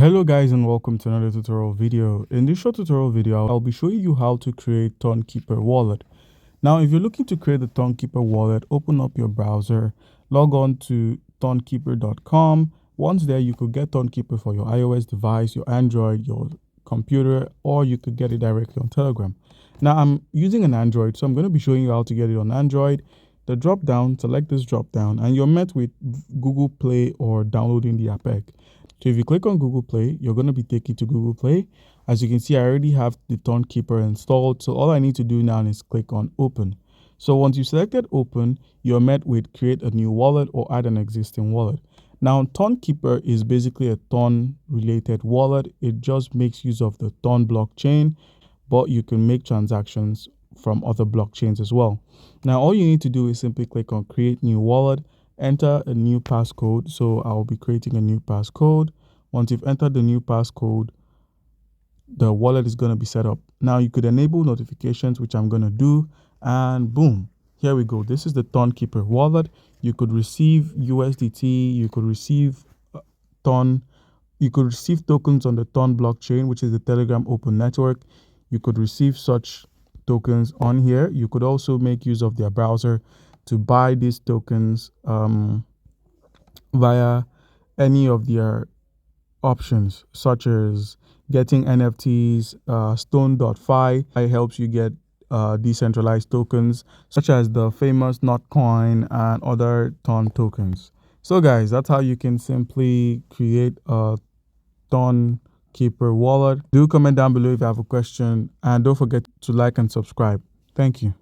Hello guys and welcome to another tutorial video. In this short tutorial video, I'll be showing you how to create Tonkeeper Wallet. Now, if you're looking to create a Tonkeeper Wallet, open up your browser, log on to tonkeeper.com. Once there, you could get Tonkeeper for your iOS device, your Android, your computer, or you could get it directly on Telegram. Now, I'm using an Android, so I'm going to be showing you how to get it on Android. The drop down, select this drop down, and you're met with Google Play or downloading the app. So if you click on Google Play, you're going to be taken to Google Play. As you can see, I already have the Tonkeeper installed. So all I need to do now is click on Open. So once you selected Open, you're met with create a new wallet or add an existing wallet. Now, Tonkeeper is basically a Ton related wallet. It just makes use of the Ton blockchain, but you can make transactions from other blockchains as well. Now, all you need to do is simply click on create new wallet, enter a new passcode. So I'll be creating a new passcode. Once you've entered the new passcode, the wallet is going to be set up. Now you could enable notifications, which I'm going to do, and boom, here we go. This is the Tonkeeper wallet. You could receive USDT, you could receive Ton, you could receive tokens on the Ton blockchain, which is the Telegram open network. You could receive such tokens on here. You could also make use of their browser to buy these tokens via any of their options, such as getting NFTs. Stone.fi helps you get decentralized tokens, such as the famous Toncoin and other Ton tokens. So guys, that's how you can simply create a Tonkeeper wallet. Do comment down below if you have a question, and don't forget to like and subscribe. Thank you.